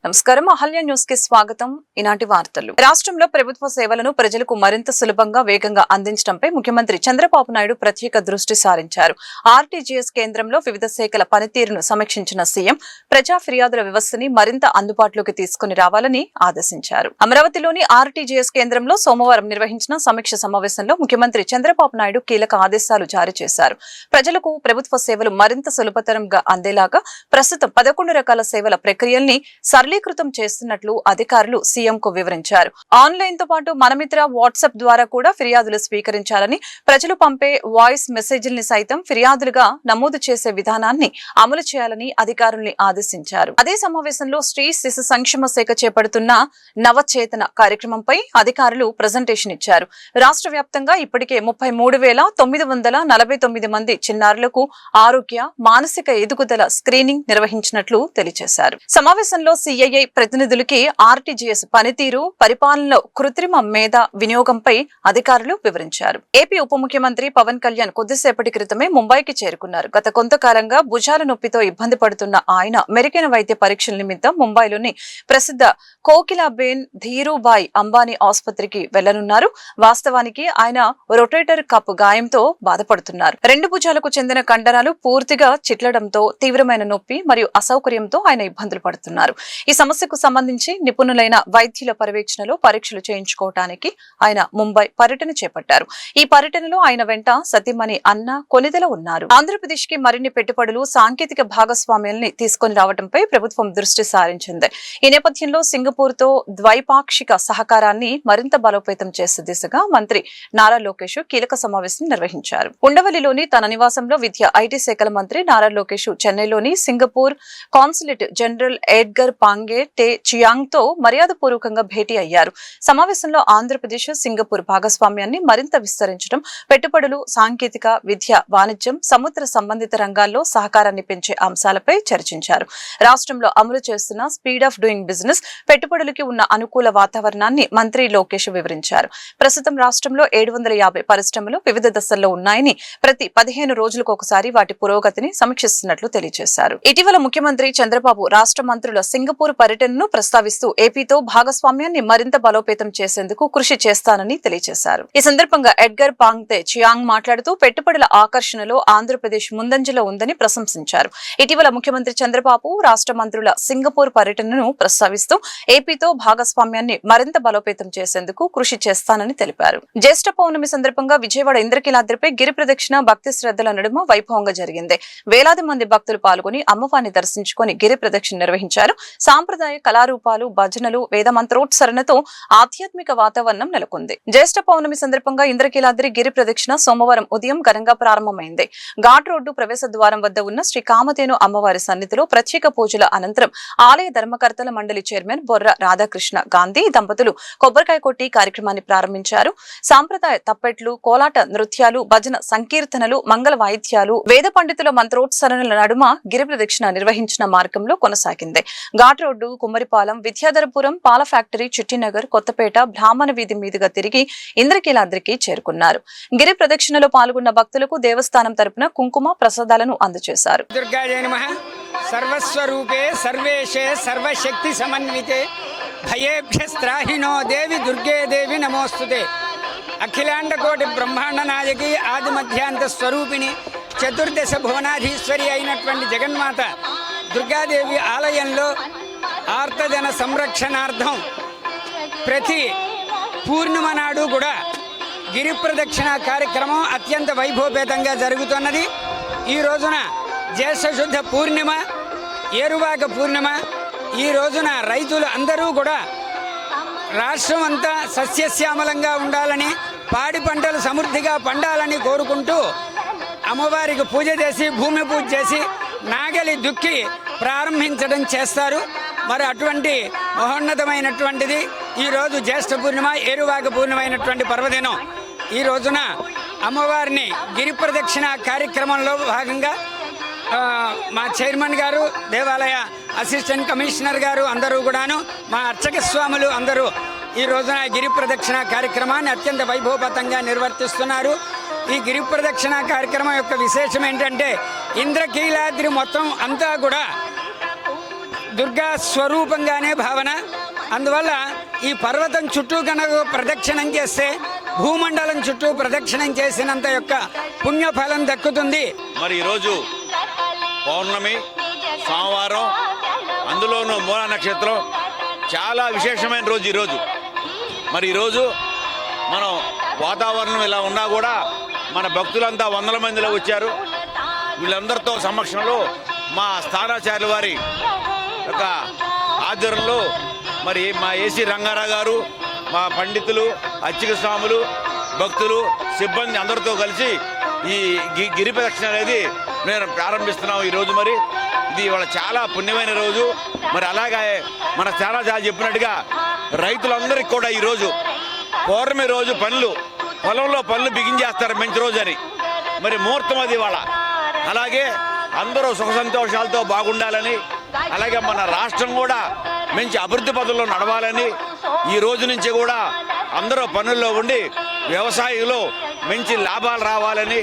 నమస్కారం, అహల్య న్యూస్ కి స్వాగతం. ఈనాటి వార్తలు. రాష్ట్రంలో ప్రభుత్వ సేవలను ప్రజలకు మరింత సులభంగా వేగంగా అందించడంపై ముఖ్యమంత్రి చంద్రబాబు నాయుడు ప్రత్యేక దృష్టి సారించారు. ఆర్టీజీఎస్ కేంద్రంలో వివిధ శాఖల పనితీరును సమీక్షించిన సీఎం ప్రజా ఫిర్యాదుల వ్యవస్థని మరింత అందుబాటులోకి తీసుకుని రావాలని ఆదేశించారు. అమరావతిలోని ఆర్టీజీఎస్ కేంద్రంలో సోమవారం నిర్వహించిన సమీక్ష సమావేశంలో ముఖ్యమంత్రి చంద్రబాబు నాయుడు కీలక ఆదేశాలు జారీ చేశారు. ప్రజలకు ప్రభుత్వ సేవలు మరింత సులభతరంగా అందేలాగా ప్రస్తుతం 11 రకాల సేవల ప్రక్రియల్ని సరళీకృతం చేస్తున్నట్లు అధికారులు సీఎంకు వివరించారు. ఆన్లైన్ తో పాటు మనమిత్ర వాట్సాప్ ద్వారా కూడా ఫిర్యాదులు స్వీకరించాలని, ప్రజలు పంపే వాయిస్ మెసేజ్ల్ని సైతం ఫిర్యాదులుగా నమోదు చేసే విధానాన్ని అమలు చేయాలని అధికారుల్ని ఆదేశించారు. అదే సమావేశంలో స్త్రీ శిశు సంక్షేమ శాఖ చేపడుతున్న నవచేతన కార్యక్రమంపై అధికారులు ప్రజెంటేషన్ ఇచ్చారు. రాష్ట్ర వ్యాప్తంగా ఇప్పటికే 33,949 మంది చిన్నారులకు ఆరోగ్య, మానసిక ఎదుగుదల స్క్రీనింగ్ నిర్వహించినట్లు తెలియజేశారు. సమావేశంలో సిఐఐ ప్రతినిధులకి ఆర్టీజీఎస్ పనితీరు, పరిపాలనలో కృత్రిమ మేధ వినియోగంపై అధికారులు వివరించారు. ఏపీ ఉప ముఖ్యమంత్రి పవన్ కళ్యాణ్ కొద్దిసేపటి క్రితమే ముంబైకి చేరుకున్నారు. గత కొంతకాలంగా భుజాల నొప్పితో ఇబ్బంది పడుతున్న ఆయన మెరుగైన వైద్య పరీక్షల నిమిత్తం ముంబైలోని ప్రసిద్ధ కోకిలాబేన్ ధీరుభాయ్ అంబానీ ఆసుపత్రికి వెళ్లనున్నారు. వాస్తవానికి ఆయన రొటేటర్ కప్ గాయంతో బాధపడుతున్నారు. 2 భుజాలకు చెందిన కండరాలు పూర్తిగా చిట్లడంతో తీవ్రమైన నొప్పి మరియు అసౌకర్యంతో ఆయన ఇబ్బందులు పడుతున్నారు. ఈ సమస్యకు సంబంధించి నిపుణులైన వైద్యుల పర్యవేక్షణలో పరీక్షలు చేయించుకోవటానికి ఆయన ముంబై పర్యటన చేపట్టారు. ఈ పర్యటనలో ఆయన వెంట సతీమణి అన్న కొనిదెల ఉన్నారు. ఆంధ్రప్రదేశ్ కి మరిన్ని పెట్టుబడులు, సాంకేతిక భాగస్వామ్యాల్ని తీసుకుని రావడంపై ప్రభుత్వం దృష్టి సారించింది. ఈ నేపథ్యంలో సింగపూర్ తో ద్వైపాక్షిక సహకారాన్ని మరింత బలోపేతం చేసే దిశగా మంత్రి నారా లోకేష్ కీలక సమావేశం నిర్వహించారు. ఉండవల్లిలోని తన నివాసంలో విద్యా, ఐటీ శాఖల మంత్రి నారా లోకేష్ చెన్నైలోని సింగపూర్ కాన్సులేట్ జనరల్ ఎడ్గర్ పాంగే టే చియాంగ్ తో మర్యాదపూర్వకంగా భేటీ అయ్యారు. సమావేశంలో ఆంధ్రప్రదేశ్, సింగపూర్ భాగస్వామ్యాన్ని మరింత విస్తరించడం, పెట్టుబడులు, సాంకేతిక, విద్య, వాణిజ్యం, సముద్ర సంబంధిత రంగాల్లో సహకారాన్ని పెంచే అంశాలపై చర్చించారు. రాష్ట్రంలో అమలు చేస్తున్న స్పీడ్ ఆఫ్ డూయింగ్ బిజినెస్, పెట్టుబడులకి ఉన్న అనుకూల వాతావరణాన్ని మంత్రి లోకేష్ వివరించారు. ప్రస్తుతం రాష్ట్రంలో 750 పరిశ్రమలు వివిధ దశల్లో ఉన్నాయని, ప్రతి 15 రోజులకు ఒకసారి వాటి పురోగతిని సమీక్షిస్తున్నట్లు తెలియజేశారు. ఇటీవల ముఖ్యమంత్రి చంద్రబాబు రాష్ట్ర మంత్రుల సింగపూర్ పర్యటనను ప్రస్తావిస్తూ ఏపీతో భాగస్వామ్యాన్ని మరింత బలోపేతం చేసేందుకు కృషి చేస్తానని తెలియజేశారు. ఈ సందర్భంగా ఎడ్గర్ పాంగ్తే చియాంగ్ మాట్లాడుతూ పెట్టుబడుల ఆకర్షణలో ఆంధ్రప్రదేశ్ ముందంజలో ఉందని ప్రశంసించారు. ఇటీవల ముఖ్యమంత్రి చంద్రబాబు రాష్ట్ర మంత్రుల సింగపూర్ పర్యటనను ప్రస్తావిస్తూ ఏపీతో భాగస్వామ్యాన్ని మరింత బలోపేతం చేసేందుకు కృషి చేస్తానని తెలిపారు. జ్యేష్ఠ పౌర్ణమి సందర్భంగా విజయవాడ ఇంద్రకీలాద్రిపై గిరి ప్రదక్షిణ భక్తి శ్రద్ధల నడుమ వైభవంగా జరిగింది. వేలాది మంది భక్తులు పాల్గొని అమ్మవారిని దర్శించుకుని గిరి ప్రదక్షిణ నిర్వహించారు. సాంప్రదాయ కళారూపాలు, భజనలు, వేద మంత్రోత్సరణతో ఆధ్యాత్మిక వాతావరణం నెలకొంది. జ్యేష్ఠ పౌర్ణమి సందర్భంగా ఇంద్రకీలాద్రి గిరి ప్రదక్షిణ సోమవారం ఉదయం ఘనంగా ప్రారంభమైంది. ఘాట్ రోడ్డు ప్రవేశ ద్వారం వద్ద ఉన్న శ్రీ కామధేను అమ్మవారి సన్నిధిలో ప్రత్యేక పూజల అనంతరం ఆలయ ధర్మకర్తల మండలి చైర్మన్ బొర్ర రాధాకృష్ణ గాంధీ దంపతులు కొబ్బరికాయ కొట్టి కార్యక్రమాన్ని ప్రారంభించారు. సాంప్రదాయ తప్పెట్లు, కోలాట నృత్యాలు, భజన సంకీర్తనలు, మంగళ వాయిద్యాలు, వేద పండితుల మంత్రోత్సరణల నడుమ గిరి ప్రదక్షిణ నిర్వహించిన మార్గంలో కొనసాగింది. ఘాట్ రోడ్డు, కుమ్మరిపాలెం, విద్యాధరపురం, పాల ఫ్యాక్టరీ, చిట్టినగర్, కొత్తపేట, బ్రాహ్మణ వీధి మీదుగా తిరిగి ఇంద్రకీలాద్రికి చేరుకున్నారు. గిరి ప్రదక్షిణలో పాల్గొన్న భక్తులకు దేవస్థానం తరపున కుంకుమ ప్రసాదాలను అందజేశారు. సర్వస్వరూపే సర్వేశే సర్వశక్తి సమన్వితే భయేభ్యస్త్రాహినో దేవి దుర్గే దేవి నమోస్తుతే. అఖిలాండ కోటి బ్రహ్మాండ నాయకి, ఆది మధ్యాంత స్వరూపిణి, చతుర్దశ భువనాధీశ్వరి అయినటువంటి జగన్మాత దుర్గాదేవి ఆలయంలో ఆర్తజన సంరక్షణార్థం ప్రతి పూర్ణిమ నాడు కూడా గిరి ప్రదక్షిణ కార్యక్రమం అత్యంత వైభవపేతంగా జరుగుతున్నది. ఈ రోజున జ్యేష్ఠ శుద్ధ పూర్ణిమ, ఏరువాక పూర్ణిమ. ఈ రోజున రైతులు అందరూ కూడా రాష్ట్రం అంతా సస్యశ్యామలంగా ఉండాలని, పాడి పంటలు సమృద్ధిగా పండాలని కోరుకుంటూ అమ్మవారికి పూజ చేసి, భూమి పూజ చేసి, నాగలి దుక్కి ప్రారంభించడం చేస్తారు. మరి అటువంటి మహోన్నతమైనటువంటిది ఈరోజు జ్యేష్ఠ పూర్ణిమ, ఏరువాక పూర్ణిమ అయినటువంటి పర్వదినం. ఈ రోజున అమ్మవారిని గిరి ప్రదక్షిణ కార్యక్రమంలో భాగంగా మా చైర్మన్ గారు, దేవాలయ అసిస్టెంట్ కమిషనర్ గారు అందరూ కూడాను, మా అర్చక స్వాములు అందరూ ఈ రోజున గిరి ప్రదక్షిణ కార్యక్రమాన్ని అత్యంత వైభవపతంగా నిర్వర్తిస్తున్నారు. ఈ గిరి ప్రదక్షిణ కార్యక్రమం యొక్క విశేషం ఏంటంటే ఇంద్రకీలాద్రి మొత్తం అంతా కూడా దుర్గా స్వరూపంగానే భావన. అందువల్ల ఈ పర్వతం చుట్టూ కనుక ప్రదక్షిణం చేస్తే భూమండలం చుట్టూ ప్రదక్షిణం చేసినంత యొక్క పుణ్యఫలం దక్కుతుంది. మరి ఈరోజు పౌర్ణమి సోమవారం, అందులోనూ మూల నక్షత్రం, చాలా విశేషమైన రోజు ఈరోజు. మరి ఈరోజు మనం వాతావరణం ఇలా ఉన్నా కూడా మన భక్తులంతా వందల మందిలో వచ్చారు. వీళ్ళందరితో సమక్షంలో మా స్థానాచార్యుల వారి యొక్క ఆధ్వర్యంలో మరి మా ఏసీ రంగారావు గారు, మా పండితులు, అర్చక స్వాములు, భక్తులు, సిబ్బంది అందరితో కలిసి ఈ గిరి ప్రదక్షిణ అనేది నేను ప్రారంభిస్తున్నాం ఈరోజు. మరి ఇది ఇవాళ చాలా పుణ్యమైన రోజు. మరి అలాగే మన స్థానాచార్య చెప్పినట్టుగా రైతులందరికీ కూడా ఈరోజు పౌర్ణమి రోజు పొలంలో పనులు బిగించేస్తారు మంచి రోజు అని. మరి ముహూర్తం అది ఇవాళ. అలాగే అందరూ సుఖ సంతోషాలతో బాగుండాలని, అలాగే మన రాష్ట్రం కూడా మంచి అభివృద్ధి పథంలో నడవాలని, ఈ రోజు నుంచి కూడా అందరూ పనుల్లో ఉండి వ్యవసాయంలో మంచి లాభాలు రావాలని,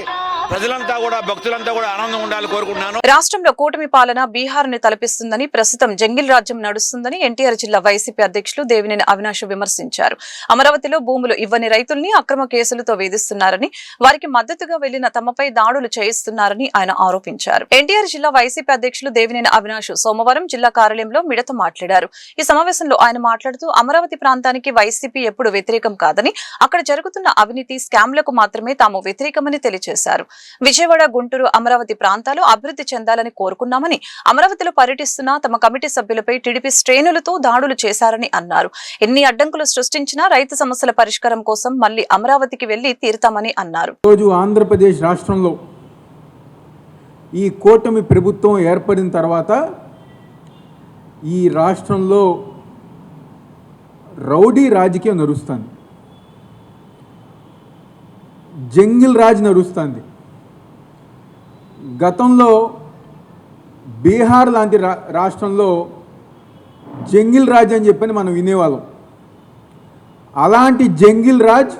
ప్రజలంతా కూడా భక్తులంతా కూడా ఆనందం ఉండాలని కోరుకుంటున్నాను. రాష్ట్రంలో కూటమి పాలన బీహార్ ని తలపిస్తుందని, ప్రస్తుతం జంగిల్ రాజ్యం నడుస్తుందని ఎన్టీఆర్ జిల్లా వైసీపీ అధ్యక్షులు దేవినేని అవినాష్ విమర్శించారు. అమరావతిలో భూములు ఇవ్వని రైతుల్ని అక్రమ కేసులతో వేధిస్తున్నారని, వారికి మద్దతుగా వెళ్లిన తమపై దాడులు చేయిస్తున్నారని ఆయన ఆరోపించారు. ఎన్టీఆర్ జిల్లా వైసీపీ అధ్యక్షులు దేవినేని అవినాష్ సోమవారం జిల్లా కార్యాలయంలో మీడియాతో మాట్లాడారు. ఈ సమావేశంలో ఆయన మాట్లాడుతూ అమరావతి ప్రాంతానికి వైసీపీ ఎప్పుడు వ్యతిరేకం కాదని, అక్కడ జరుగుతున్న అవినీతి స్కామ్లకు మాత్రమే తాము వ్యతిరేకమని తెలియజేశారు. విజయవాడ, గుంటూరు, అమరావతి ప్రాంతాలు అభివృద్ధి చెందాలని కోరుకున్నామని, అమరావతిలో పర్యటిస్తున్న తమ కమిటీ సభ్యులపై టీడీపీ శ్రేణులతో దాడులు చేశారని అన్నారు. ఎన్ని అడ్డంకులు సృష్టించినా రైతు సమస్యల పరిష్కారం కోసం మళ్లీ అమరావతికి వెళ్లి తీరుతామని అన్నారు. రోజు ఆంధ్రప్రదేశ్ రాష్ట్రంలో ఈ కూటమి ప్రభుత్వం ఏర్పడిన తర్వాత ఈ రాష్ట్రంలో రౌడీ రాజకీయం నడుస్తుంది, జంగిల్ రాజ్ నడుస్తుంది. గతంలో బీహార్ లాంటి రాష్ట్రంలో జంగిల్ రాజ్ అని చెప్పని మనం వినేవాళ్ళం. అలాంటి జంగిల్ రాజ్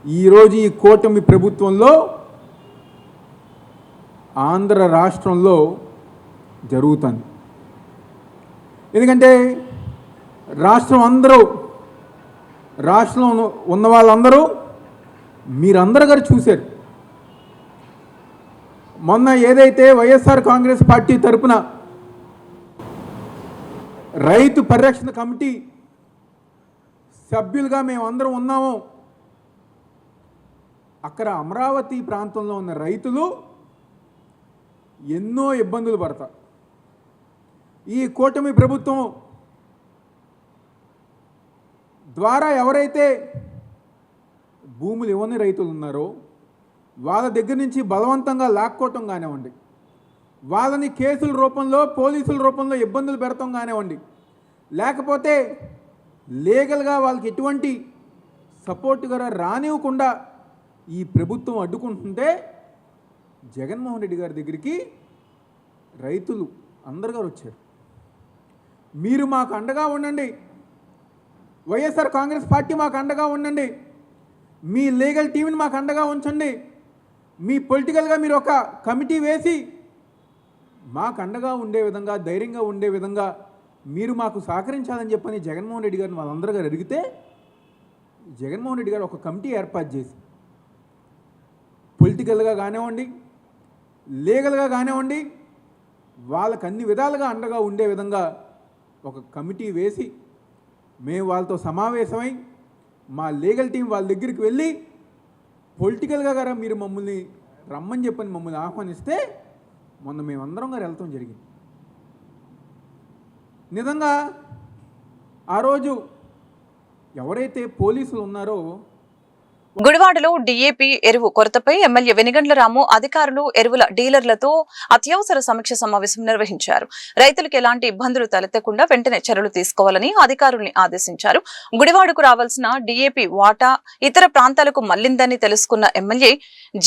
ఈరోజు ఈ కూటమి ప్రభుత్వంలో ఆంధ్ర రాష్ట్రంలో జరుగుతుంది. ఎందుకంటే రాష్ట్రంలో ఉన్న వాళ్ళందరూ మీరందరూ గారు చూశారు. మొన్న ఏదైతే వైఎస్ఆర్ కాంగ్రెస్ పార్టీ తరపున రైతు పరిరక్షణ కమిటీ సభ్యులుగా మేమందరం ఉన్నామో, అక్కడ అమరావతి ప్రాంతంలో ఉన్న రైతులు ఎన్నో ఇబ్బందులు పడతారు. ఈ కూటమి ప్రభుత్వం ద్వారా ఎవరైతే భూములు ఇవ్వని రైతులు ఉన్నారో వాళ్ళ దగ్గర నుంచి బలవంతంగా లాక్కోవటం కానివ్వండి, వాళ్ళని కేసుల రూపంలో, పోలీసుల రూపంలో ఇబ్బందులు పెడతాం కానివ్వండి, లేకపోతే లీగల్గా వాళ్ళకి ఎటువంటి సపోర్ట్గా రానివ్వకుండా ఈ ప్రభుత్వం అడ్డుకుంటుంటే జగన్మోహన్ రెడ్డి గారి దగ్గరికి రైతులు అందరు గారు వచ్చారు. మీరు మాకు అండగా ఉండండి, వైఎస్ఆర్ కాంగ్రెస్ పార్టీ మాకు అండగా ఉండండి, మీ లీగల్ టీంని మాకు అండగా ఉంచండి, మీ పొలిటికల్గా మీరు ఒక కమిటీ వేసి మాకు అండగా ఉండే విధంగా, ధైర్యంగా ఉండే విధంగా మీరు మాకు సహకరించాలని చెప్పని జగన్మోహన్ రెడ్డి గారిని వాళ్ళందరూ గారు అడిగితే, జగన్మోహన్ రెడ్డి గారు ఒక కమిటీ ఏర్పాటు చేసి పొలిటికల్గా కానివ్వండి, లీగల్గా కానివ్వండి, వాళ్ళకు అన్ని విధాలుగా అండగా ఉండే విధంగా ఒక కమిటీ వేసి మేము వాళ్ళతో సమావేశమై మా లీగల్ టీం వాళ్ళ దగ్గరికి వెళ్ళి పొలిటికల్గా గారా మీరు మమ్మల్ని రమ్మని చెప్పని మమ్మల్ని ఆహ్వానిస్తే మొన్న మేమందరం గారు వెళ్తాం జరిగింది. నిజంగా ఆ రోజు ఎవరైతే పోలీసులు ఉన్నారో, గుడివాడలో డీఏపీ ఎరువు కొరతపై ఎమ్మెల్యే వెనిగండ్ల రాము అధికారులు, ఎరువుల డీలర్లతో అత్యవసర సమీక్ష సమావేశం నిర్వహించారు. రైతులకు ఎలాంటి ఇబ్బందులు తలెత్తకుండా వెంటనే చర్యలు తీసుకోవాలని అధికారుల్ని ఆదేశించారు. గుడివాడకు రావాల్సిన డీఏపీ వాటా ఇతర ప్రాంతాలకు మళ్లిందని తెలుసుకున్న ఎమ్మెల్యే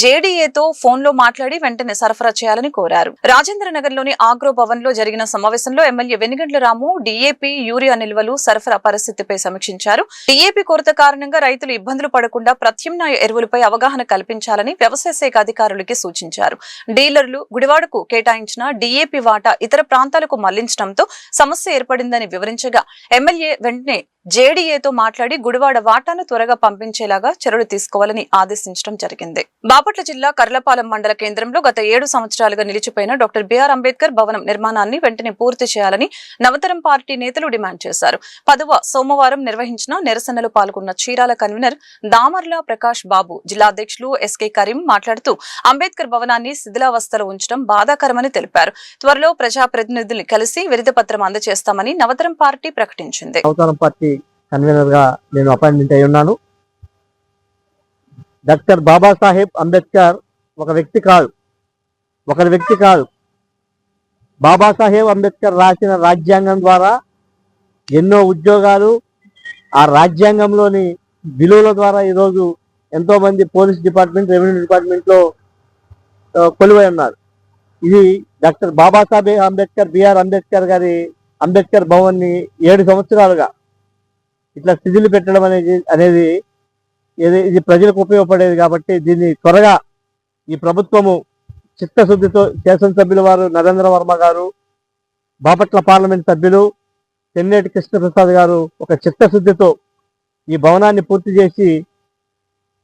జేడీఏతో ఫోన్లో మాట్లాడి వెంటనే సరఫరా చేయాలని కోరారు. రాజేంద్రనగర్లోని ఆగ్రో భవన్ లో జరిగిన సమావేశంలో ఎమ్మెల్యే వెనిగండ్ల రాము డీఏపీ, యూరియా నిల్వలు, సరఫరా పరిస్థితిపై సమీక్షించారు. డీఏపీ కొరత కారణంగా రైతులు ఇబ్బందులు పడకుండా ప్రత్యామ్నాయ ఎరువులపై అవగాహన కల్పించాలని వ్యవసాయ శాఖ అధికారులకి సూచించారు. డీలర్లు గుడివాడకు కేటాయించిన డీఏపీ వాటా ఇతర ప్రాంతాలకు మళ్లించడంతో సమస్య ఏర్పడిందని వివరించగా ఎమ్మెల్యే వెంటనే జేడీఏతో మాట్లాడి గుడివాడ వాటాను త్వరగా పంపించేలాగా చర్యలు తీసుకోవాలని ఆదేశించడం జరిగింది. బాపట్ల జిల్లా కర్లపాలెం మండల కేంద్రంలో గత 7 సంవత్సరాలుగా నిలిచిపోయిన డాక్టర్ బిఆర్ అంబేద్కర్ భవనం నిర్మాణాన్ని వెంటనే పూర్తి చేయాలని నవతరం పార్టీ నేతలు డిమాండ్ చేశారు. 10వ సోమవారం నిర్వహించిన నిరసనలో పాల్గొన్న చీరాల కన్వీనర్ దామర్ల ప్రకాష్ బాబు, జిల్లా అధ్యక్షులు ఎస్కే కరీం మాట్లాడుతూ అంబేద్కర్ భవనాన్ని శిథిలావస్థలో ఉంచడం బాధాకరమని తెలిపారు. త్వరలో ప్రజాప్రతినిధుల్ని కలిసి వినతి పత్రం అందజేస్తామని నవతరం పార్టీ ప్రకటించింది. కన్వీనర్ గా నేను అపాయింట్మెంట్ అయి ఉన్నాను. డాక్టర్ బాబాసాహెబ్ అంబేద్కర్ ఒకరి వ్యక్తి కాదు. బాబాసాహెబ్ అంబేద్కర్ రాసిన రాజ్యాంగం ద్వారా ఎన్నో ఉద్యోగాలు, ఆ రాజ్యాంగంలోని విలువల ద్వారా ఈరోజు ఎంతో మంది పోలీస్ డిపార్ట్మెంట్, రెవెన్యూ డిపార్ట్మెంట్ లో కొలువై ఉన్నారు. ఇది డాక్టర్ బాబాసాహెబ్ అంబేద్కర్, బిఆర్ అంబేద్కర్ గారి అంబేద్కర్ భవన్ ని 7 సంవత్సరాలుగా ఇట్లా శిథిలు పెట్టడం అనేది ఇది ప్రజలకు ఉపయోగపడేది. కాబట్టి దీన్ని త్వరగా ఈ ప్రభుత్వము చిత్తశుద్ధితో శాసనసభ్యుల వారు నరేంద్ర వర్మ గారు, బాపట్ల పార్లమెంట్ సభ్యులు చెన్నేటి కృష్ణప్రసాద్ గారు ఒక చిత్తశుద్ధితో ఈ భవనాన్ని పూర్తి చేసి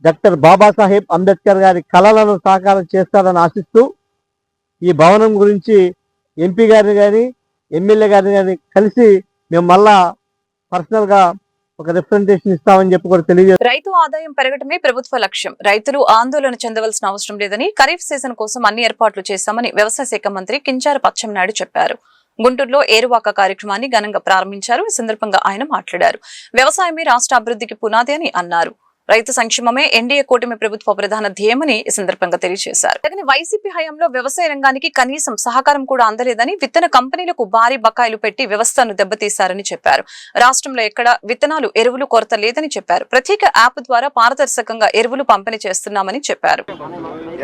డాక్టర్ బాబాసాహెబ్ అంబేద్కర్ గారి కళలను సాకారం చేస్తారని ఆశిస్తూ ఈ భవనం గురించి ఎంపీ గారిని కానీ ఎమ్మెల్యే గారిని కానీ కలిసి మేము మళ్ళా పర్సనల్ గా ఒక రిప్రజెంటేషన్ ఇస్తామని చెప్పి కూడా తెలియజేస్తారు. రైతు ఆదాయం పెరగటమే ప్రభుత్వ లక్ష్యం. రైతులు ఆందోళన చెందవలసిన అవసరం లేదని, ఖరీఫ్ సీజన్ కోసం అన్ని ఏర్పాట్లు చేశామని వ్యవసాయ శాఖ మంత్రి కింజారపు అచ్చెన్నాయుడు చెప్పారు. గుంటూరులో ఏరువాక కార్యక్రమాన్ని ఘనంగా ప్రారంభించారు. ఈ సందర్భంగా ఆయన మాట్లాడారు. వ్యవసాయమే రాష్ట్ర అభివృద్ధికి పునాది అని అన్నారు. రైతు సంక్షేమమే ఎన్డీఏ కూటమి ప్రభుత్వ ప్రధాన ధ్యేయమని ఈ సందర్భంగా తెలియజేశారు. కానీ వైసీపీ హయాంలో వ్యవసాయ రంగానికి కనీసం సహకారం కూడా అందలేదని, విత్తన కంపెనీలకు భారీ బకాయిలు పెట్టి వ్యవస్థను దెబ్బతీశారని చెప్పారు. రాష్ట్రంలో ఎక్కడ విత్తనాలు, ఎరువులు కొరత లేదని చెప్పారు. ప్రత్యేక యాప్ ద్వారా పారదర్శకంగా ఎరువులు పంపిణీ చేస్తున్నామని చెప్పారు.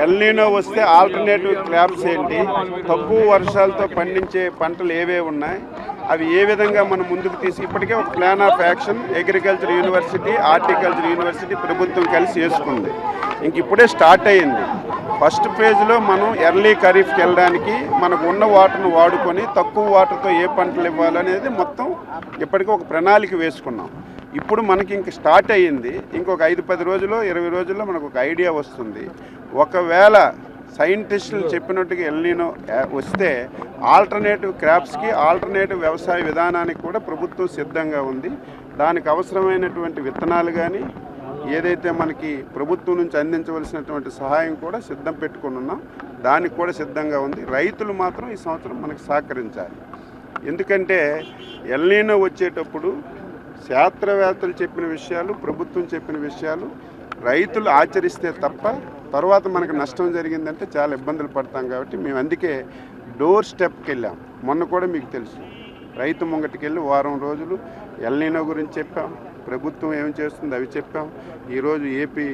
ఎల్నినో వస్తే ఆల్టర్నేటివ్ క్రాప్స్ ఏంటి, తక్కువ వర్షాలతో పండించే పంటలు ఏవే ఉన్నాయి, అవి ఏ విధంగా మనం ముందుకు తీసి ఇప్పటికే ఒక plan of action agriculture university, horticulture university ప్రభుత్వం కలిసి చేసుకుంది. ఇంక ఇప్పుడే స్టార్ట్ అయ్యింది. ఫస్ట్ ఫేజ్లో మనం ఎర్లీ ఖరీఫ్కి వెళ్ళడానికి మనకు ఉన్న వాటర్ను వాడుకొని తక్కువ వాటర్తో ఏ పంటలు ఇవ్వాలనేది మొత్తం ఇప్పటికీ ఒక ప్రణాళిక వేసుకున్నాం. ఇప్పుడు మనకి ఇంక స్టార్ట్ అయ్యింది. ఇంకొక 5-10 రోజుల్లో 20 రోజుల్లో మనకు ఒక ఐడియా వస్తుంది. ఒకవేళ సైంటిస్టులు చెప్పినట్టుగా ఎల్నినో వస్తే ఆల్టర్నేటివ్ క్రాప్స్కి, ఆల్టర్నేటివ్ వ్యవసాయ విధానానికి కూడా ప్రభుత్వం సిద్ధంగా ఉంది. దానికి అవసరమైనటువంటి విత్తనాలు కానీ ఏదైతే మనకి ప్రభుత్వం నుంచి అందించవలసినటువంటి సహాయం కూడా సిద్ధం పెట్టుకుని ఉన్నాం. దానికి కూడా సిద్ధంగా ఉంది. రైతులు మాత్రం ఈ సంవత్సరం మనకు సహకరించాలి. ఎందుకంటే ఎల్నినో వచ్చేటప్పుడు శాస్త్రవేత్తలు చెప్పిన విషయాలు, ప్రభుత్వం చెప్పిన విషయాలు రైతులు ఆచరిస్తే తప్ప తర్వాత మనకు నష్టం జరిగిందంటే చాలా ఇబ్బందులు పడతాం. కాబట్టి మేము అందుకే డోర్ స్టెప్కి వెళ్ళాం. మొన్న కూడా మీకు తెలుసు, రైతు ముంగటికి వెళ్ళి వారం రోజులు ఎల్నినో గురించి చెప్పాం, ప్రభుత్వం ఏం చేస్తుంది అవి చెప్పాం. ఈరోజు ఏపీ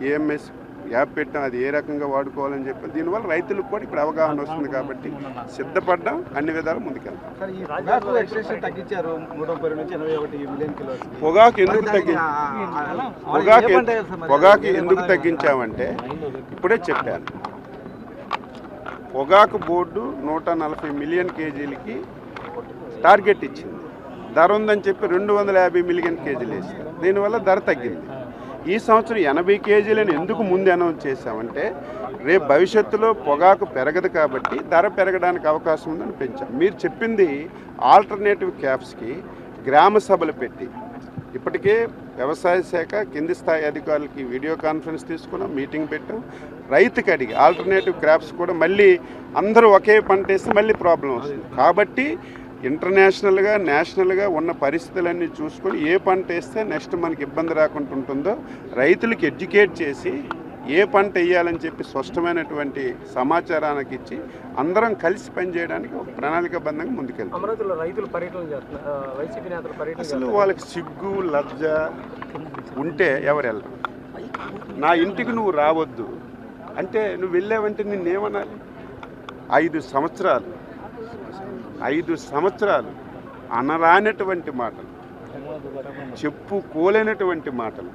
ఏఎంఎస్ యాప్ పెట్టాం, అది ఏ రకంగా వాడుకోవాలని చెప్పాం. దీనివల్ల రైతులకు కూడా ఇక్కడ అవగాహన వస్తుంది. కాబట్టి సిద్ధపడ్డాం, అన్ని విధాలు ముందుకెళ్తాం. పొగాకు ఎందుకు తగ్గించామంటే ఇప్పుడే చెప్పాను. పొగాకు బోర్డు 140 మిలియన్ కేజీలకి టార్గెట్ ఇచ్చింది. ధర ఉందని చెప్పి 250 మిలియన్ కేజీలు వేసారు. దీనివల్ల ధర తగ్గింది. ఈ సంవత్సరం 80 కేజీలను ఎందుకు ముందు అనౌన్స్ చేశామంటే రేపు భవిష్యత్తులో పొగాకు పెరగదు కాబట్టి ధర పెరగడానికి అవకాశం ఉందని పెంచాం. మీరు చెప్పింది ఆల్టర్నేటివ్ క్యాప్స్కి గ్రామ సభలు పెట్టి ఇప్పటికే వ్యవసాయ శాఖ కింది స్థాయి అధికారులకి వీడియో కాన్ఫరెన్స్ తీసుకున్నాం, మీటింగ్ పెట్టాం. రైతుకి అడిగి ఆల్టర్నేటివ్ క్రాప్స్ కూడా మళ్ళీ అందరూ ఒకే పంట వేస్తే మళ్ళీ ప్రాబ్లం వస్తుంది. కాబట్టి ఇంటర్నేషనల్గా, నేషనల్గా ఉన్న పరిస్థితులన్నీ చూసుకొని ఏ పంట వేస్తే నెక్స్ట్ మనకి ఇబ్బంది రాకుండా ఉంటుందో రైతులకు ఎడ్యుకేట్ చేసి ఏ పంట వేయాలని చెప్పి స్పష్టమైనటువంటి సమాచారానికి ఇచ్చి అందరం కలిసి పనిచేయడానికి ఒక ప్రణాళికాబద్ధంగా ముందుకెళ్తాం. అసలు వాళ్ళకి సిగ్గు, లజ్జ ఉంటే ఎవరు వెళ్ళరు. నా ఇంటికి నువ్వు రావద్దు అంటే నువ్వు వెళ్ళావంటే నిన్నేమనాలి? 5 సంవత్సరాలు అనరానటువంటి మాటలు, చెప్పుకోలేనటువంటి మాటలు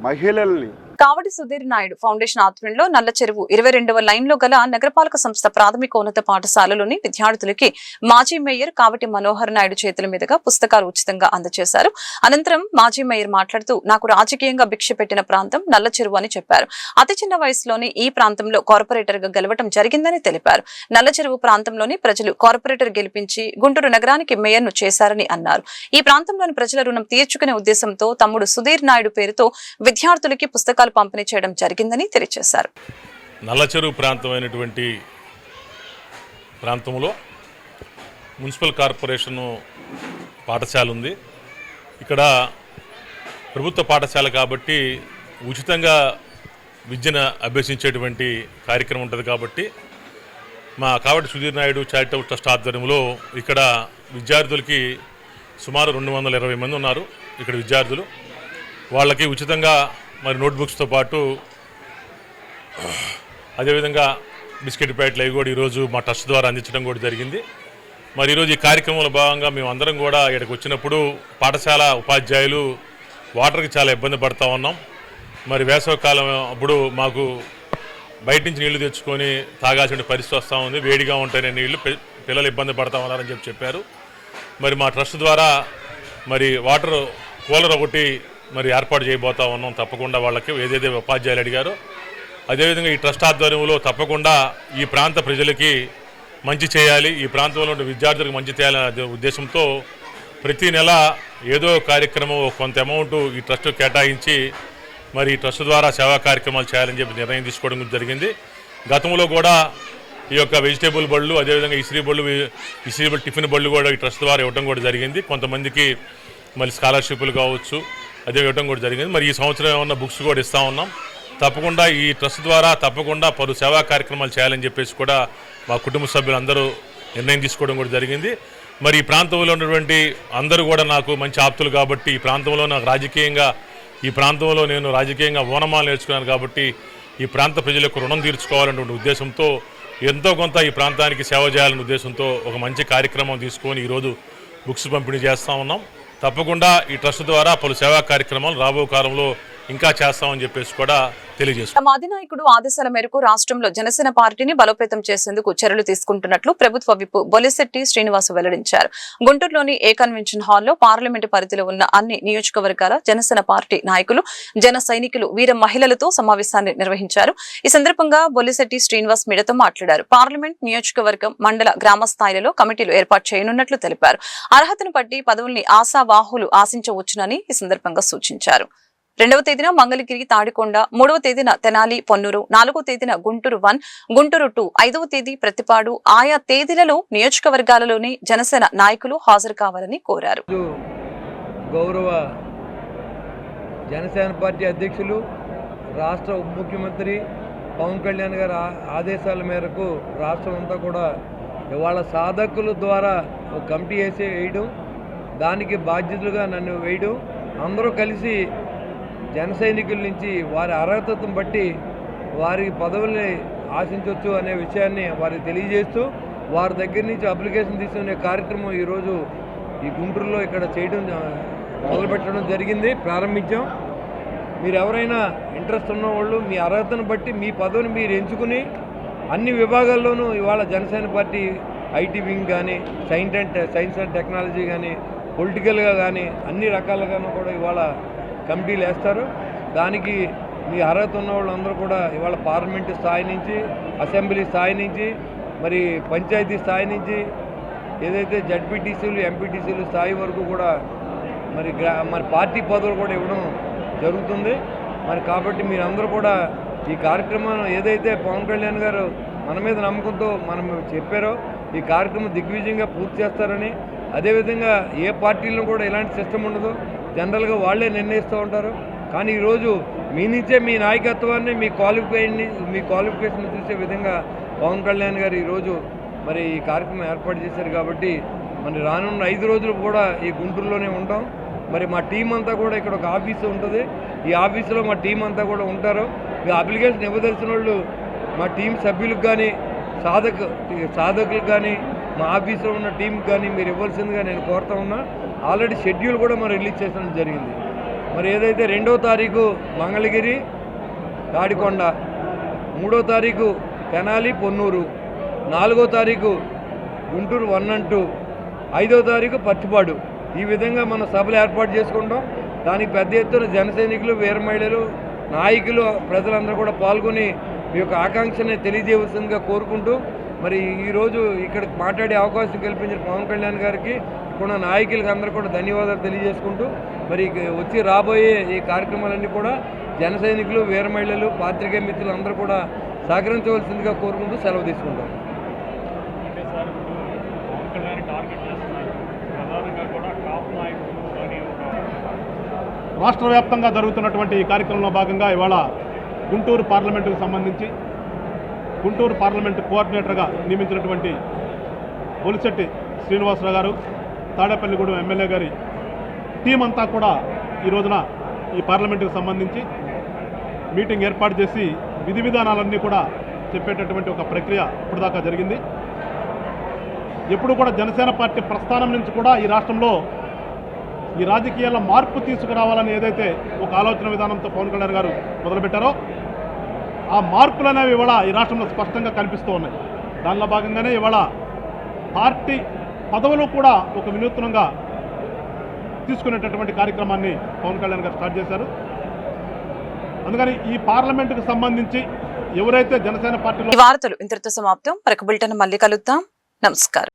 మహిళల్ని కావటి సుధీర్ నాయుడు ఫౌండేషన్ ఆధ్వర్యంలో నల్ల చెరువు 22వ లైన్లో గల నగరపాలక సంస్థ ప్రాథమికోన్నత పాఠశాలలోని విద్యార్థులకి మాజీ మేయర్ కావటి మనోహర్ నాయుడు చేతుల మీదుగా పుస్తకాలు ఉచితంగా అందజేశారు. అనంతరం మాజీ మేయర్ మాట్లాడుతూ, నాకు రాజకీయంగా భిక్ష పెట్టిన ప్రాంతం నల్ల చెరువు అని చెప్పారు. అతి చిన్న వయసులోని ఈ ప్రాంతంలో కార్పొరేటర్ గా గెలవడం జరిగిందని తెలిపారు. నల్ల చెరువు ప్రాంతంలోని ప్రజలు కార్పొరేటర్ గెలిపించి గుంటూరు నగరానికి మేయర్ ను చేశారని అన్నారు. ఈ ప్రాంతంలోని ప్రజల రుణం తీర్చుకునే ఉద్దేశంతో తమ్ముడు సుధీర్ నాయుడు పేరుతో విద్యార్థులకి పుస్తకాలు పంపిణీ చేయడం జరిగిందని తెలియజేశారు. నల్లచెరువు ప్రాంతమైనటువంటి ప్రాంతంలో మున్సిపల్ కార్పొరేషన్ పాఠశాల ఉంది. ఇక్కడ ప్రభుత్వ పాఠశాల కాబట్టి ఉచితంగా విద్యను అభ్యసించేటువంటి కార్యక్రమం ఉంటుంది. కాబట్టి మా కావటి సుధీర్ నాయుడు చారిటబుల్ ట్రస్ట్ ఆధ్వర్యంలో ఇక్కడ విద్యార్థులకి సుమారు 220 మంది ఉన్నారు. ఇక్కడ విద్యార్థులు వాళ్ళకి ఉచితంగా మరి నోట్బుక్స్తో పాటు అదేవిధంగా బిస్కెట్ ప్యాకెట్లు అవి కూడా ఈరోజు మా ట్రస్ట్ ద్వారా అందించడం కూడా జరిగింది. మరి ఈరోజు ఈ కార్యక్రమంలో భాగంగా మేము అందరం కూడా ఇక్కడికి వచ్చినప్పుడు పాఠశాల ఉపాధ్యాయులు వాటర్కి చాలా ఇబ్బంది పడుతూ ఉన్నాం. మరి వేసవికాలం అప్పుడు మాకు బయట నుంచి నీళ్లు తెచ్చుకొని తాగాల్సిన పరిస్థితి వస్తూ ఉంది. వేడిగా ఉంటాయనే నీళ్లు పిల్లలు ఇబ్బంది పడుతూ ఉన్నారని చెప్పారు. మరి మా ట్రస్ట్ ద్వారా మరి వాటర్ కూలర్ ఒకటి మరి ఏర్పాటు చేయబోతా ఉన్నాం. తప్పకుండా వాళ్ళకి ఏదైతే ఉపాధ్యాయులు అడిగారో అదేవిధంగా ఈ ట్రస్ట్ ఆధ్వర్యంలో తప్పకుండా ఈ ప్రాంత ప్రజలకి మంచి చేయాలి, ఈ ప్రాంతంలో ఉన్న విద్యార్థులకు మంచి చేయాలనే ఉద్దేశంతో ప్రతి నెల ఏదో కార్యక్రమం కొంత అమౌంట్ ఈ ట్రస్ట్ కేటాయించి మరి ఈ ట్రస్ట్ ద్వారా సేవా కార్యక్రమాలు చేయాలని చెప్పి నిర్ణయం తీసుకోవడం జరిగింది. గతంలో కూడా ఈ యొక్క వెజిటేబుల్ బళ్ళు అదేవిధంగా ఇస్త్రీ టిఫిన్ బళ్ళు కూడా ఈ ట్రస్ట్ ద్వారా ఇవ్వడం కూడా జరిగింది. కొంతమందికి మళ్ళీ స్కాలర్షిప్లు కావచ్చు అదే ఇవ్వడం కూడా జరిగింది. మరి ఈ సంవత్సరం ఏమన్నా బుక్స్ కూడా ఇస్తూ ఉన్నాం. తప్పకుండా ఈ ట్రస్ట్ ద్వారా తప్పకుండా పలు సేవా కార్యక్రమాలు చేయాలని చెప్పేసి కూడా మా కుటుంబ సభ్యులందరూ నిర్ణయం తీసుకోవడం కూడా జరిగింది. మరి ఈ ప్రాంతంలో ఉన్నటువంటి అందరూ కూడా నాకు మంచి ఆప్తులు కాబట్టి ఈ ప్రాంతంలో నాకు రాజకీయంగా ఓనమాలు నేర్చుకున్నాను కాబట్టి ఈ ప్రాంత ప్రజలకు రుణం తీర్చుకోవాలనే ఉద్దేశంతో ఎంతో కొంత ఈ ప్రాంతానికి సేవ చేయాలనే ఉద్దేశంతో ఒక మంచి కార్యక్రమం తీసుకొని ఈరోజు బుక్స్ పంపిణీ చేస్తూ ఉన్నాం. తప్పకుండా ఈ ట్రస్ట్ ద్వారా పలు సేవా కార్యక్రమాలు రాబో కాలంలో ఇంకా చేస్తామని చెప్పేసి కూడా తెలియజేస్తారు. తమ అధినాయకుడు ఆదేశాల మేరకు రాష్ట్రంలో జనసేన పార్టీని బలోపేతం చేసేందుకు చర్యలు తీసుకుంటున్నట్లు ప్రభుత్వ విప్ బొలిశెట్టి శ్రీనివాస్ వెల్లడించారు. గుంటూరులోని ఏ కన్వెన్షన్ హాల్లో పార్లమెంటు పరిధిలో ఉన్న అన్ని నియోజకవర్గాల జనసేన పార్టీ నాయకులు, జన సైనికులు, వీర మహిళలతో సమావేశాన్ని నిర్వహించారు. ఈ సందర్భంగా బొలిశెట్టి శ్రీనివాస్ మీడియాతో మాట్లాడారు. పార్లమెంట్, నియోజకవర్గం, మండల, గ్రామ స్థాయిలలో కమిటీలు ఏర్పాటు చేయనున్నట్లు తెలిపారు. అర్హతను బట్టి పదవుల్ని ఆశావాహులు ఆశించవచ్చునని ఈ సందర్భంగా సూచించారు. 2వ తేదీన మంగళగిరి, తాడికొండ, 3వ తేదీన తెనాలి, పొన్నూరు, 4వ తేదీన గుంటూరు 1, గుంటూరు 2, 5వ తేదీ ప్రతిపాడు, ఆయా తేదీలలో నియోజకవర్గాలలోని జనసేన నాయకులు హాజరు కావాలని కోరారు. గౌరవ జనసేన పార్టీ అధ్యక్షులు, రాష్ట్ర ఉప ముఖ్యమంత్రి పవన్ కళ్యాణ్ గారి ఆదేశాల మేరకు రాష్ట్రం అంతా కూడా ఇవాళ సాధకుల ద్వారా ఒక కమిటీ వేయడం, దానికి బాధ్యతలుగా నన్ను వేయడం, అందరూ కలిసి జన సైనికుల నుంచి వారి అర్హతను బట్టి వారి పదవుల్ని ఆశించవచ్చు అనే విషయాన్ని వారికి తెలియజేస్తూ వారి దగ్గర నుంచి అప్లికేషన్ తీసుకునే కార్యక్రమం ఈరోజు ఈ గుంటూరులో ఇక్కడ చేయడం మొదలుపెట్టడం జరిగింది, ప్రారంభించాం. మీరు ఎవరైనా ఇంట్రెస్ట్ ఉన్నవాళ్ళు మీ అర్హతను బట్టి మీ పదవిని మీరు ఎంచుకుని అన్ని విభాగాల్లోనూ ఇవాళ జనసేన పార్టీ ఐటీ వింగ్ కానీ, సైన్స్ అండ్ టెక్నాలజీ కానీ, పొలిటికల్గా కానీ అన్ని రకాలుగాను కూడా ఇవాళ కమిటీలు వేస్తారు. దానికి మీ అర్హత ఉన్న వాళ్ళందరూ కూడా ఇవాళ పార్లమెంటు స్థాయి నుంచి, అసెంబ్లీ స్థాయి నుంచి, మరి పంచాయతీ స్థాయి నుంచి ఏదైతే జడ్పీటీసీలు, ఎంపీటీసీలు స్థాయి వరకు కూడా మరి పార్టీ పదవులు కూడా ఇవ్వడం జరుగుతుంది. మరి కాబట్టి మీరందరూ కూడా ఈ కార్యక్రమం ఏదైతే పవన్ కళ్యాణ్ గారు మన మీద నమ్మకంతో మనం చెప్పారో ఈ కార్యక్రమం దిగ్విజయంగా పూర్తి చేస్తారని, అదేవిధంగా ఏ పార్టీలో కూడా ఇలాంటి సిస్టమ్ ఉండదు, జనరల్గా వాళ్ళే నిర్ణయిస్తూ ఉంటారు. కానీ ఈరోజు మీ నుంచే మీ నాయకత్వాన్ని, మీ క్వాలిఫికేషన్ చూసే విధంగా పవన్ కళ్యాణ్ గారు ఈరోజు మరి ఈ కార్యక్రమం ఏర్పాటు చేశారు. కాబట్టి మరి రానున్న 5 రోజులు కూడా ఈ గుంటూరులోనే ఉంటాం. మరి మా టీం అంతా కూడా ఇక్కడ ఒక ఆఫీసు ఉంటుంది, ఈ ఆఫీసులో మా టీం అంతా కూడా ఉంటారు. ఈ అప్లికేషన్ ఇవ్వదలసిన వాళ్ళు మా టీం సభ్యులకు కానీ, సాధకులకు కానీ, మా ఆఫీసులో ఉన్న టీంకి కానీ మీరు ఇవ్వాల్సిందిగా నేను కోరుతా ఉన్నా. ఆల్రెడీ షెడ్యూల్ కూడా మనం రిలీజ్ చేయడం జరిగింది. మరి ఏదైతే 2వ తారీఖు మంగళగిరి తాడికొండ, 3వ తారీఖు తెనాలి పొన్నూరు, 4వ తారీఖు గుంటూరు 1 and 2, 5వ తారీఖు పచ్చిపాడు. ఈ విధంగా మనం సభలు ఏర్పాటు చేసుకుంటాం. దానికి పెద్ద ఎత్తున జన సైనికులు, వీర మహిళలు, నాయకులు, ప్రజలందరూ కూడా పాల్గొని మీ యొక్క ఆకాంక్షని తెలియజేయవలసిందిగా కోరుకుంటూ, మరి ఈరోజు ఇక్కడ మాట్లాడే అవకాశం కల్పించిన పవన్ కళ్యాణ్ గారికి, ఇక్కడ నాయకులకి అందరూ కూడా ధన్యవాదాలు తెలియజేసుకుంటూ, మరి వచ్చి రాబోయే ఈ కార్యక్రమాలన్నీ కూడా జన సైనికులు, వీర మహిళలు, పాత్రికేయ మిత్రులు అందరూ కూడా సహకరించవలసిందిగా కోరుకుంటూ సెలవు తీసుకుంటాం. రాష్ట్ర వ్యాప్తంగా జరుగుతున్నటువంటి ఈ కార్యక్రమంలో భాగంగా ఇవాళ గుంటూరు పార్లమెంటుకు సంబంధించి గుంటూరు పార్లమెంటు కోఆర్డినేటర్గా నియమించినటువంటి బొలిశెట్టి శ్రీనివాసరావు గారు, తాడేపల్లిగూడెం ఎమ్మెల్యే గారి టీం అంతా కూడా ఈ రోజున ఈ పార్లమెంటుకు సంబంధించి మీటింగ్ ఏర్పాటు చేసి విధి విధానాలన్నీ కూడా చెప్పేటటువంటి ఒక ప్రక్రియ ఇప్పటిదాకా జరిగింది. ఎప్పుడు కూడా జనసేన పార్టీ ప్రస్థానం నుంచి కూడా ఈ రాష్ట్రంలో ఈ రాజకీయాల్లో మార్పు తీసుకురావాలని ఏదైతే ఒక ఆలోచన విధానంతో పవన్ కళ్యాణ్ గారు మొదలుపెట్టారో ఆ మార్పులు అనేవి ఇవాళ ఈ రాష్ట్రంలో స్పష్టంగా కనిపిస్తూ ఉన్నాయి. దానిలో భాగంగానే ఇవాళ పార్టీ పదవులు కూడా ఒక వినూత్నంగా తీసుకునేటటువంటి కార్యక్రమాన్ని పవన్ కళ్యాణ్ గారు స్టార్ట్ చేశారు. అందుకని ఈ పార్లమెంటుకు సంబంధించి ఎవరైతే జనసేన పార్టీలో ఈ వార్తలు ఇంతటితో సమాప్తం. మరొక బులెటిన్ మళ్ళీ కలుద్దాం. నమస్కారం.